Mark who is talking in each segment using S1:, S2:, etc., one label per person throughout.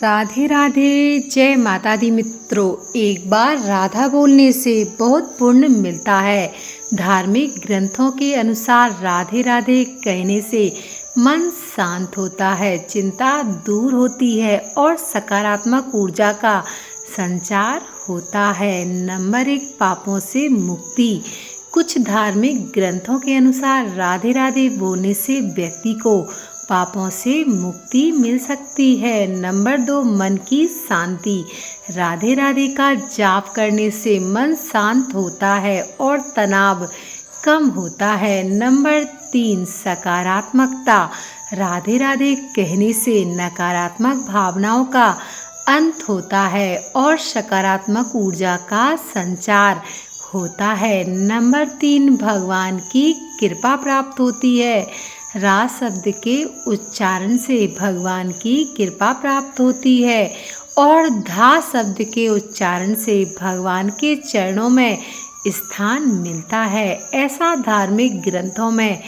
S1: राधे राधे। जय माता दी मित्रों। एक बार राधा बोलने से बहुत पुण्य मिलता है। धार्मिक ग्रंथों के अनुसार राधे राधे कहने से मन शांत होता है, चिंता दूर होती है और सकारात्मक ऊर्जा का संचार होता है। नंबर 1, पापों से मुक्ति। कुछ धार्मिक ग्रंथों के अनुसार राधे राधे बोलने से व्यक्ति को पापों से मुक्ति मिल सकती है। नंबर 2, मन की शांति। राधे राधे का जाप करने से मन शांत होता है और तनाव कम होता है। नंबर 3, सकारात्मकता। राधे राधे कहने से नकारात्मक भावनाओं का अंत होता है और सकारात्मक ऊर्जा का संचार होता है। नंबर 3, भगवान की कृपा प्राप्त होती है। रा शब्द के उच्चारण से भगवान की कृपा प्राप्त होती है और धा शब्द के उच्चारण से भगवान के चरणों में स्थान मिलता है। ऐसा धार्मिक ग्रंथों में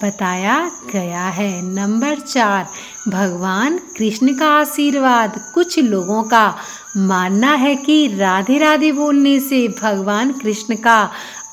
S1: बताया गया है। नंबर 4, भगवान कृष्ण का आशीर्वाद। कुछ लोगों का मानना है कि राधे राधे बोलने से भगवान कृष्ण का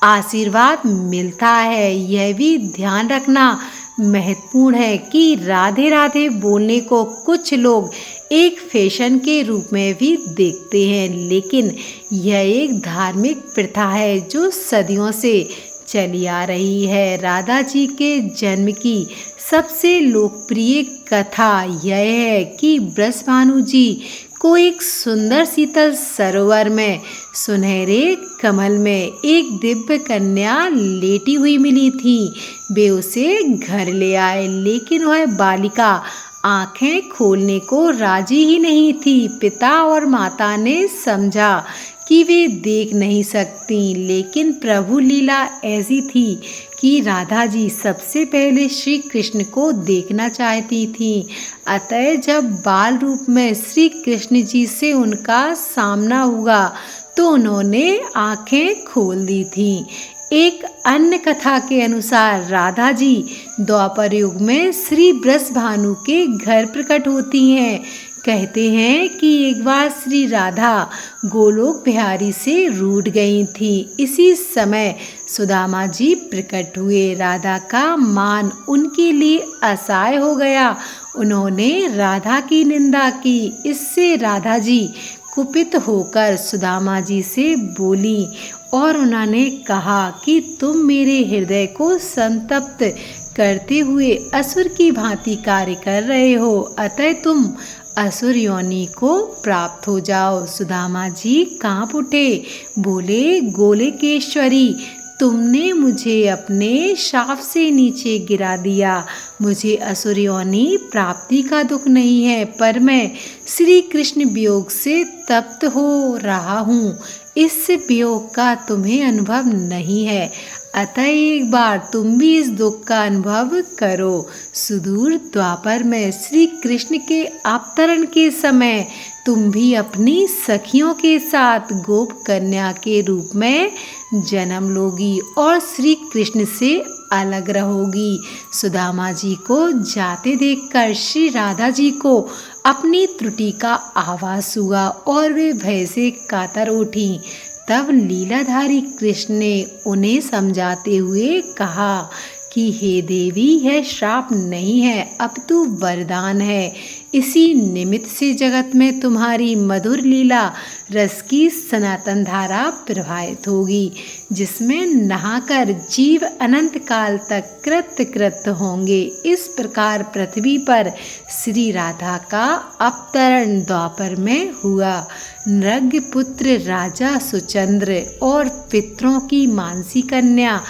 S1: आशीर्वाद मिलता है। यह भी ध्यान रखना महत्वपूर्ण है कि राधे राधे बोलने को कुछ लोग एक फैशन के रूप में भी देखते हैं, लेकिन यह एक धार्मिक प्रथा है जो सदियों से चली आ रही है। राधा जी के जन्म की सबसे लोकप्रिय कथा यह है कि वृषभानु जी को एक सुंदर शीतल सरोवर में सुनहरे कमल में एक दिव्य कन्या लेटी हुई मिली थी। वे उसे घर ले आए, लेकिन वह बालिका आंखें खोलने को राजी ही नहीं थी। पिता और माता ने समझा कि वे देख नहीं सकती, लेकिन प्रभु लीला ऐसी थी कि राधा जी सबसे पहले श्री कृष्ण को देखना चाहती थी। अतः जब बाल रूप में श्री कृष्ण जी से उनका सामना हुआ तो उन्होंने आंखें खोल दी थीं। एक अन्य कथा के अनुसार राधा जी द्वापर युग में श्री वृषभानु के घर प्रकट होती हैं। कहते हैं कि एक बार श्री राधा गोलोक बिहारी से रूठ गई थी। इसी समय सुदामा जी प्रकट हुए। राधा का मान उनके लिए असह्य हो गया। उन्होंने राधा की निंदा की। इससे राधा जी कुपित होकर सुदामा जी से बोली और उन्होंने कहा कि तुम मेरे हृदय को संतप्त करते हुए असुर की भांति कार्य कर रहे हो, अतः तुम असुर योनि को प्राप्त हो जाओ। सुदामा जी कांप उठे, बोले, गोलोकेश्वरी, तुमने मुझे अपने शाप से नीचे गिरा दिया। मुझे असुर योनि प्राप्ति का दुख नहीं है, पर मैं श्री कृष्ण वियोग से तप्त हो रहा हूँ। इस वियोग का तुम्हें अनुभव नहीं है, अतः एक बार तुम भी इस दुख का अनुभव करो। सुदूर द्वापर में श्री कृष्ण के अवतरण के समय तुम भी अपनी सखियों के साथ गोप कन्या के रूप में जन्म लोगी और श्री कृष्ण से अलग रहोगी। सुदामा जी को जाते देखकर श्री राधा जी को अपनी त्रुटि का आभास हुआ और वे भय से कातर उठी। तब लीलाधारी कृष्ण ने उन्हें समझाते हुए कहा कि हे देवी, यह श्राप नहीं है अपितु वरदान है। इसी निमित्त से जगत में तुम्हारी मधुर लीला रस की सनातन धारा प्रवाहित होगी, जिसमें नहाकर जीव अनंत काल तक कृत होंगे। इस प्रकार पृथ्वी पर श्री राधा का अवतरण द्वापर में हुआ। नृग पुत्र राजा सुचंद्र और पितरों की मानसी कन्या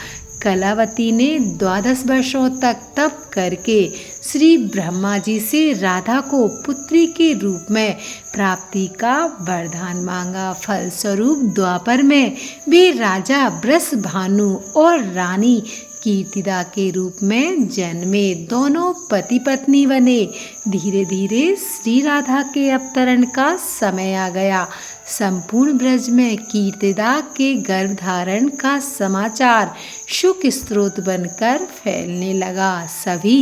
S1: कलावती ने 12 वर्षों तक तप करके श्री ब्रह्मा जी से राधा को पुत्री के रूप में प्राप्ति का वरदान मांगा। फलस्वरूप द्वापर में वे राजा वृषभानु और रानी कीर्तिदा के रूप में जन्मे। दोनों पति पत्नी बने। धीरे धीरे श्री राधा के अवतरण का समय आ गया। संपूर्ण ब्रज में कीर्तिदा के गर्भधारण का समाचार सुख स्रोत बनकर फैलने लगा। सभी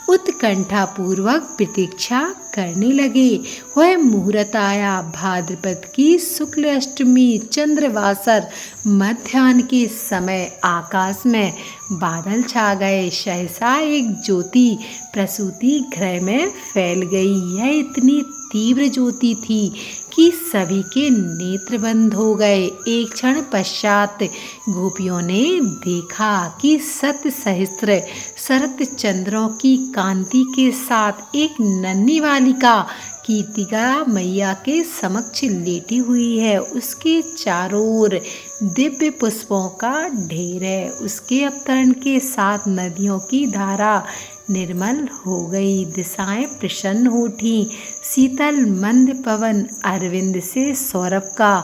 S1: उत्कंठापूर्वक प्रतीक्षा करने लगे। वह मुहूर्त आया। भाद्रपद की शुक्ल अष्टमी चंद्रवासर मध्याह्न के समय आकाश में बादल छा गए। सहसा एक ज्योति प्रसूति गृह में फैल गई। यह इतनी तीव्र ज्योति थी कि सभी के नेत्र बंद हो गए। एक क्षण पश्चात गोपियों ने देखा कि सत सहस्त्र शरत चंद्रों की कांति के साथ एक नन्ही बालिका कीर्तिदा मैया के समक्ष लेटी हुई है। उसके चारों ओर दिव्य पुष्पों का ढेर है। उसके अवतरण के साथ नदियों की धारा निर्मल हो गई। दिशाएं प्रसन्न हो उठी। शीतल मंद पवन अरविंद से सौरभ का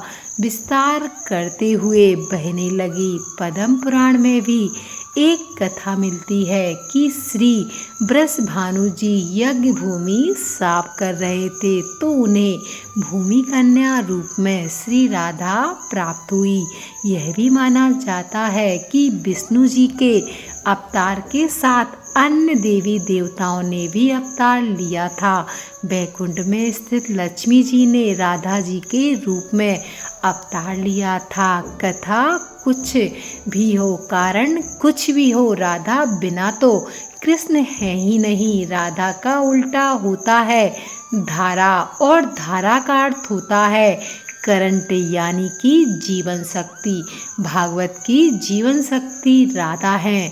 S1: विस्तार करते हुए बहने लगी। पद्म पुराण में भी एक कथा मिलती है कि श्री वृषभानु जी यज्ञ भूमि साफ कर रहे थे तो उन्हें भूमि कन्या रूप में श्री राधा प्राप्त हुई। यह भी माना जाता है कि विष्णु जी के अवतार के साथ अन्य देवी देवताओं ने भी अवतार लिया था। वैकुंठ में स्थित लक्ष्मी जी ने राधा जी के रूप में अवतार लिया था। कथा कुछ भी हो, कारण कुछ भी हो, राधा बिना तो कृष्ण है ही नहीं। राधा का उल्टा होता है धारा और धारा का अर्थ होता है करंट यानी कि जीवन शक्ति। भागवत की जीवन शक्ति राधा है।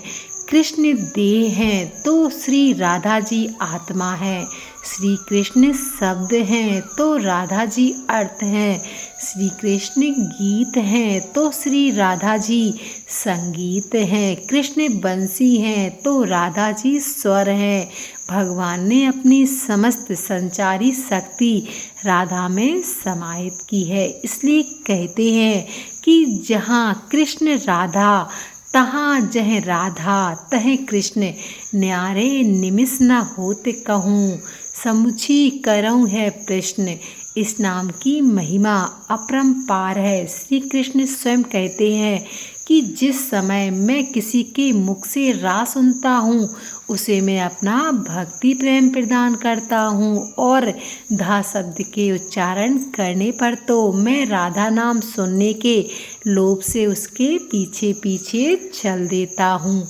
S1: कृष्ण देह हैं तो श्री राधा जी आत्मा है। श्री कृष्ण शब्द हैं तो राधा जी अर्थ हैं। श्री कृष्ण गीत हैं तो श्री राधा जी संगीत हैं। कृष्ण बंसी हैं तो राधा जी स्वर हैं। भगवान ने अपनी समस्त संचारी शक्ति राधा में समाहित की है। इसलिए कहते हैं कि जहाँ कृष्ण राधा तहाँ जह राधा तह कृष्ण, न्यारे निमिष न होत कहूँ, समुझी करऊँ है प्रश्न। इस नाम की महिमा अपरंपार है। श्री कृष्ण स्वयं कहते हैं कि जिस समय मैं किसी के मुख से राग सुनता हूँ उसे मैं अपना भक्ति प्रेम प्रदान करता हूँ और धा शब्द के उच्चारण करने पर तो मैं राधा नाम सुनने के लोभ से उसके पीछे पीछे चल देता हूँ।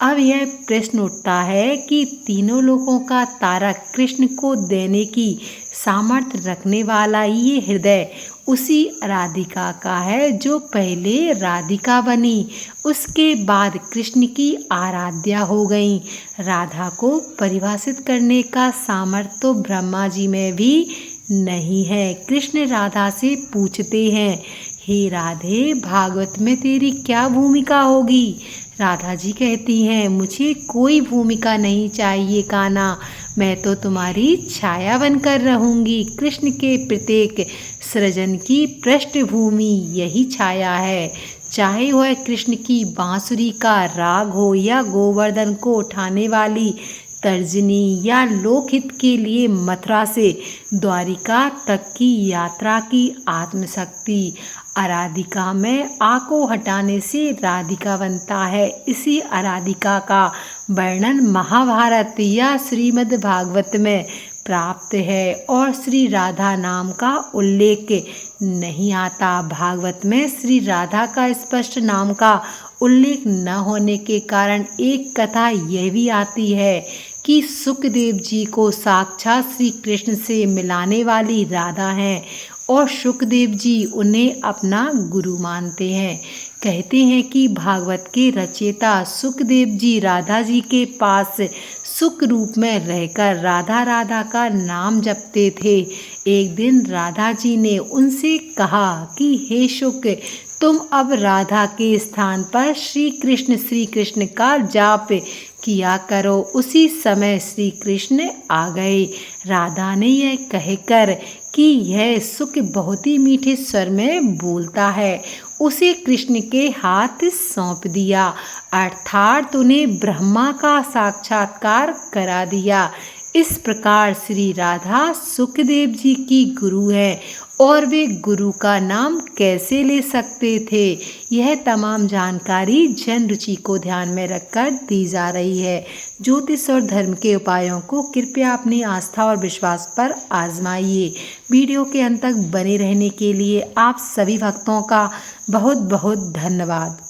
S1: अब यह प्रश्न उठता है कि तीनों लोकों का तारक कृष्ण को देने की सामर्थ्य रखने वाला ये हृदय उसी राधिका का है जो पहले राधिका बनी, उसके बाद कृष्ण की आराध्या हो गई। राधा को परिभाषित करने का सामर्थ्य तो ब्रह्मा जी में भी नहीं है। कृष्ण राधा से पूछते हैं, हे राधे, भागवत में तेरी क्या भूमिका होगी? राधा जी कहती हैं, मुझे कोई भूमिका नहीं चाहिए कान्हा, मैं तो तुम्हारी छाया बनकर रहूंगी। कृष्ण के प्रत्येक सृजन की पृष्ठभूमि यही छाया है, चाहे वह कृष्ण की बांसुरी का राग हो या गोवर्धन को उठाने वाली तर्जनी या लोकहित के लिए मथुरा से द्वारिका तक की यात्रा की आत्मशक्ति। आराधिका में आ को हटाने से राधिका बनता है। इसी आराधिका का वर्णन महाभारत या श्रीमद् भागवत में प्राप्त है और श्री राधा नाम का उल्लेख नहीं आता। भागवत में श्री राधा का स्पष्ट नाम का उल्लेख न होने के कारण एक कथा यह भी आती है कि सुखदेव जी को साक्षात श्री कृष्ण से मिलाने वाली राधा हैं और सुखदेव जी उन्हें अपना गुरु मानते हैं। कहते हैं कि भागवत के रचयिता सुखदेव जी राधा जी के पास सुख रूप में रहकर राधा राधा का नाम जपते थे। एक दिन राधा जी ने उनसे कहा कि हे शुक, तुम अब राधा के स्थान पर श्री कृष्ण का जाप किया करो। उसी समय श्री कृष्ण आ गए। राधा ने यह कहकर कि यह सुख बहुत ही मीठे स्वर में बोलता है, उसे कृष्ण के हाथ सौंप दिया, अर्थात उन्हें ब्रह्मा का साक्षात्कार करा दिया। इस प्रकार श्री राधा सुखदेव जी की गुरु है और वे गुरु का नाम कैसे ले सकते थे, यह तमाम जानकारी जन रुचि को ध्यान में रखकर दी जा रही है। ज्योतिष और धर्म के उपायों को कृपया अपनी आस्था और विश्वास पर आजमाइए। वीडियो के अंत तक बने रहने के लिए आप सभी भक्तों का बहुत बहुत धन्यवाद।